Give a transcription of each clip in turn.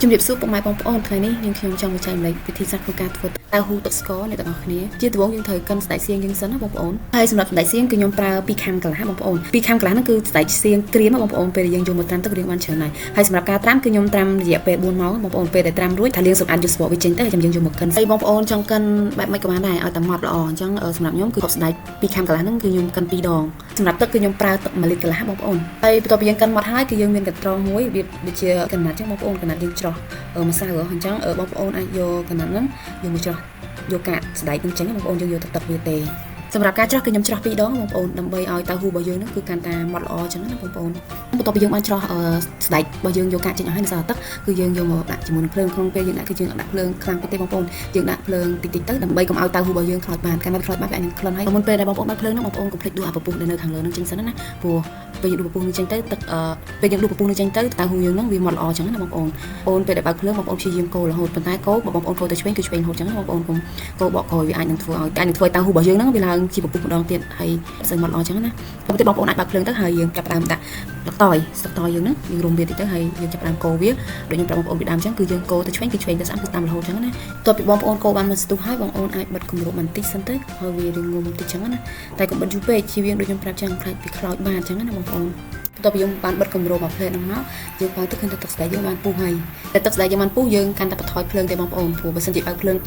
ជំរាបសួរពុកម៉ែបងប្អូនថ្ងៃនេះយើងខ្ញុំចង់បញ្ជាក់លេខវិធីសាស្ត្រក្នុងការធ្វើតៅហ៊ូទឹកស្ករអ្នកទាំងអស់គ្នាជាដំបូងយើងត្រូវកិនស្ដេចសៀងយើងសិនណាបងប្អូនហើយសម្រាប់ស្ដេចសៀងគឺខ្ញុំប្រើ2ខាំកន្លះបងប្អូន2ខាំកន្លះហ្នឹងគឺស្ដេចសៀងក្រៀមបងប្អូនពេលយើងយកមកត្រាំទឹករៀងបានច្រើនហើយសម្រាប់ការត្រាំគឺខ្ញុំត្រាំរយៈពេល4ម៉ោងបងប្អូនពេលដែលត្រាំរួចថាលាងសម្អាតយកស្បកវាចេញទៅហើយយើងយកមកកិនហើយបងប្អូនចង់កិនបែបម៉េចក៏បានដែរឲ្យតែម៉ត់ល្អអញ្ចឹងសម្រាប់ខ្ញុំគឺស្ដេច2ខាំកន្លះហ្នឹងគឺខ្ញុំកិន2ដងសម្រាប់ទឹកគឺខ្ញុំប្រើទឹក1លីត្រកន្លះបងប្អូនហើយបន្ទាប់ពីយើងកិនម៉ត់ហើយគឺយើងមានកន្ត្រងមួយវាដូចជាកណាត់អញ្ចឹងបងប្អូនកណាត់យើងច្រោះម្សៅអញ្ចឹងបងប្អូនអាចយកកណាត់ហ្នឹងយកមកច្រោះយកកាត់ស្ដេចនឹងចេញបងប្អូនយើងយកទឹកវាទេសម្រាប់ការច្រោះគឺខ្ញុំច្រោះ2ដងបងប្អូនដើម្បីឲ្យតៅហ៊ូរបស់យើងហ្នឹងគឺកាន់តែម៉ត់ល្អអញ្ចឹងណាបងប្អូនបន្ទាប់ពីយើងបានច្រោះស្ដេចរបស់យើងយកកាត់ចេញឲ្យនៅសារទឹកគឺយើងយកមកដាក់ជាមួយភ្លើងក្នុងពេលយើងដាក់គឺយើងដាក់ភ្លើងខ្លាំងពេកទេបងប្អូនយើងដាក់ភ្លើងតិចតិចទៅដើម្បីកុំឲ្យតៅហ៊ូរបស់យើងខ្លោចបានកាលណាខ្លោចបានវាអាចនឹងក្លិនហើយមុនពេលដែលបងប្អូនបើកភ្លើងហ្នឹងបងប្អូនកុំភ្លេចដួសអាពពុះដែលនៅខាងលើហ្នឹងចេញសិនណាព្រោះពេលយើងដួសពពុះនេះចេញទៅទឹកពេលយើងដួសពពុះនេះចេញទៅតៅហ៊ូយើងហ្នឹងវាម៉ត់ល្អអញ្ចឹងណាបងប្អូនពេលដែលបើកភ្លើងបងប្អូនព្យាយាមកូររហូតប៉ុន្តែកូរបងប្អូនកូរទៅឆ្វេងគឺឆ្វេងរហូតអញ្ចឹងណាបងប្អូនកុំកូរបកក្រោយវាអាចនឹងធ្វើឲ្យតៅហ៊ូរបស់យើងហ្នឹងវាឡើងជាពពុះម្ដងទៀតហើយស្អីម៉ត់ល្អអញ្ចឹងណាបន្ទាប់បងប្អូនអាចបើកភ្លើងទៅហើយយើងចាប់ផ្ដើមដាក់ស្លឹកតយយើងហ្នឹងយើងរុំវាតិចទៅហើយយើងចាប់ផ្ដើមកូរវាដូចខ្ញុំប្រាប់បងប្អូនពីដើមអញ្ចឹងគឺយើងកូរទៅឆ្វេងទៅស្អាតគឺតាមរហូតអញ្ចឹងណាបន្ទាប់ពីបងប្អូនកូរបានមួយស្ទុះហើយបងប្អូនអាចបិទគម្របបន្តិចសិនទៅហើយវារៀងងុំបន្តិចអញ្ចឹងណាតែកុំបិទយូរពេកជៀសវាងដូចខ្ញុំប្រាប់អញ្ចឹងខ្លាចវាខ្លោចបានអញ្ចឹងណាបងប្អូនបន្ទាប់ពីយើងបានបិទគម្របមកភ្លើងហ្នឹងមកយើងបើកទឹកឃើញទឹកស្ដេចយើងបានពុះហើយតែទឹកស្ដេចយើងបានពុះយើងកាន់តែបន្ថយភ្លើងទេបងប្អូនព្រោះបើសិនជាបើកភ្លើង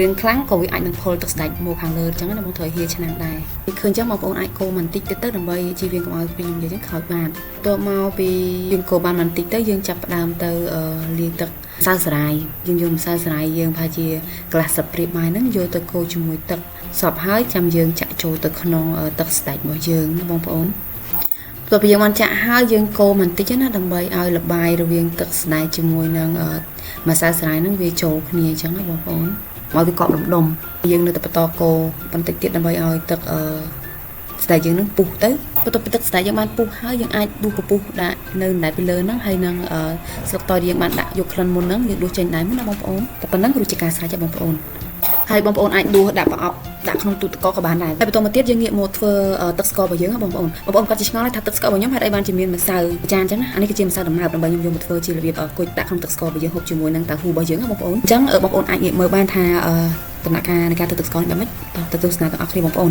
រៀងខ្លាំងក៏វាអាចនឹងផុលទឹកស្ដេចមកខាងលើអញ្ចឹងណាបងត្រូវហៀឆ្នាំងដែរឃើញអញ្ចឹងបងប្អូនអាចកូរបន្តិចទៅដើម្បីជៀសវាងកុំឲ្យខ្ញុំនិយាយអញ្ចឹងខ្លោចបានបន្ទាប់មកពីយើងកូរបានបន្តិចទៅយើងចាប់ផ្ដើមទៅលាងទឹកម្សៅសារាយយើងយកម្សៅសារាយយើងប្រហែលជាកន្លះស្លាបព្រាបាយហ្នឹងយកទៅកូរជាមួយទឹកសពហើយចាំយើងចាក់ចូលទៅក្នុងទឹកស្ដេចរបស់យើងណាបងប្អូនបន្ទាប់ពីយើងបានចាក់ហើយយើងកូរបន្តិចណាដើម្បីឲ្យល្បាយរវាងទឹកស្ដេចជាមួយនឹងម្សៅសារាយហ្នឹងវាចូលគ្នាអញ្ចឹងណាបងប្អូនមកវាកប់ដុំយើងនៅតែបន្តកូរបន្តិចទៀតដើម្បីឲ្យទឹកស្ដេចយើងនឹងពុះទៅបន្ទាប់ពីទឹកស្ដេចយើងបានពុះហើយយើងអាចដួសពពុះដាក់នៅម្ដែតពីលើហ្នឹងហើយនឹងស្លឹកតយយើងបានដាក់យកក្លិនមុនហ្នឹងយើងដួសចេញដែរណាបងប្អូនតែប៉ុណ្ណឹងរួចជាការស្រេចហើយបងប្អូនហើយបងប្អូនអាចដួសដាក់ប្រអប់ដាក់ក្នុងទូទឹកកកក៏បានដែរហើយបន្តមកទៀតយើងងាកមកធ្វើទឹកស្កររបស់យើងបងប្អូនគាត់ជាឆ្ងល់ថាទឹកស្កររបស់ខ្ញុំហេតុអីបានជាមានម្សៅចានអញ្ចឹងណាអានេះគឺជាម្សៅដំណើបដើម្បីខ្ញុំយកមកធ្វើជារបៀបគុជដាក់ក្នុងទឹកស្កររបស់យើងហូបជាមួយនឹងតៅហ៊ូរបស់យើងបងប្អូនអញ្ចឹងបងប្អូនអាចងាកមើលបានថាដំណាក់កាលនៃការធ្វើទឹកស្ករនេះបែបម៉េចទៅទស្សនាទាំងអស់គ្នាបងប្អូន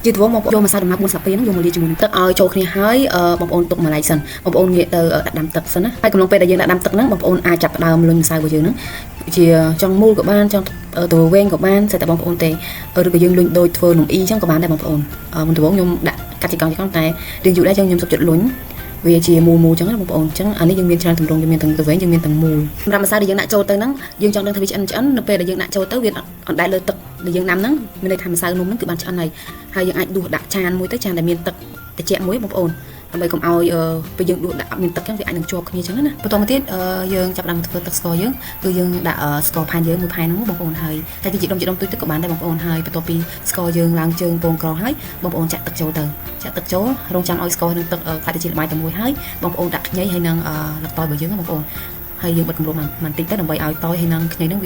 ជាដំបូងបងប្អូនយកម្សៅដំណើប4ស្លាបព្រាហ្នឹងយកមកលាយជាមួយនឹងទឹកឲ្យចូលគ្នាហើយបងប្អូនទុកមួយឡែកសិនបងប្អូនងាកទៅដាក់ដាំទឹកសិនណាហើយកំឡុងពេលដែលយើងដាក់ដាំទឹកហ្នឹងបងប្អូនអាចចាប់ផ្ដើមលុញម្សៅរបស់យើងហ្នឹងជាចង់មូលក៏បានចង់ទៅវែងក៏បានតែបងប្អូនទេឬក៏យើងលុញដូចធ្វើនំអ៊ីអញ្ចឹងក៏បានដែរបងប្អូនមុនដំបូងខ្ញុំដាក់កាត់ជាកង់តែយើងយូរដែរអញ្ចឹងខ្ញុំសុខចិត្តលុញវាជាមួយមូលអញ្ចឹងណាបងប្អូនអញ្ចឹងអានេះយើងមានច្រើនទម្រង់យើងមានទាំងទៅវែងយើងមានទាំងមូលសម្រាប់ម្សៅដែលយើងដាក់ចូលទៅហ្នឹងយើងចង់ដឹងថាវាឆ្អិននៅពេលដែលយើងដាក់ចូលទៅវាអណ្ដែតលើទឹកដែលយើងដាំហ្នឹងមានន័យថាម្សៅនំហ្នឹងគឺបានឆ្អិនហើយយើងអាចដួសដាក់ចានមួយទៅចានដែលមានទឹកត្រជាក់មួយបងប្អូនដើម្បីកុំឲ្យពេលយើងដួសដាក់អត់មានទឹកអញ្ចឹងវាអាចនឹងជាប់គ្នាអញ្ចឹងណាបន្តមកទៀតយើងចាប់ផ្ដើមធ្វើទឹកស្ករយើងគឺយើងដាក់ស្ករផែនយើងមួយផែនហ្នឹងបងប្អូនហើយតែជាដុំទុយទឹកក៏បានដែរបងប្អូនហើយបន្ទាប់ពីស្ករយើងឡើងជើងពងក្រហើយបងប្អូនចាក់ទឹកចូលទៅចាក់ទឹកចូលរងចាំឲ្យស្ករនិងទឹកខ្លាយទៅជាល្បាយតែមួយហើយបងប្អូនដាក់ខ្ញីហើយនឹងលឹកតយរបស់យើងបងប្អូនហើយយើងបិទគម្របបន្តិចទៅដើម្បីឲ្យតយហើយនឹងខ្ញីហ្នឹ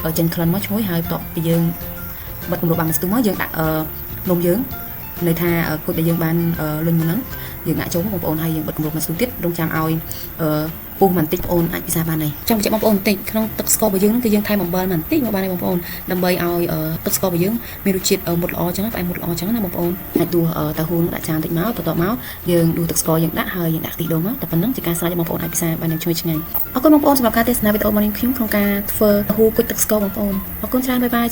ងវាចេញក្លិនមកឈ្ងុយហើយបន្ទាប់ពីយើងបិទគម្របបានមួយស្ទុះមកយើងដាក់នំយើងន័យថាគុជដែលយើងបានលុញមុនហ្នឹងយើងដាក់ចូលបងប្អូនហើយយើងបិទគម្របមួយស្ទុះទៀតរងចាំឲ្យពុះបន្តិចបងប្អូនអាចពិសាបានហើយចង់បញ្ជាក់បងប្អូនបន្តិចក្នុងទឹកស្កររបស់យើងហ្នឹងគឺយើងថែមអំបិលបន្តិចមកបានហើយបងប្អូនដើម្បីឲ្យទឹកស្កររបស់យើងមានរសជាតិមុតល្អអញ្ចឹងផ្អែមមុតល្អអញ្ចឹងណាបងប្អូនអាចដួសតៅហ៊ូដាក់ចានតិចមកបន្ទាប់មកយើងដួសទឹកស្ករយើងដាក់ហើយយើងដាក់ខ្ទិះដូងមកតែប៉ុណ្្នឹងជាការស្រេចបងប្អូនអាចពិសាបានយ៉ាងឈ្ងុយឆ្ងាញ់អរគុណបងប្អូនសម្រាប់ការទស្សនាវីដេអូរបស់ខ្ញុំក្នុងការធ្វើតៅហ៊ូគុជទឹកស្ករបងប្អូនអរគុណច្រើនបាយបាយ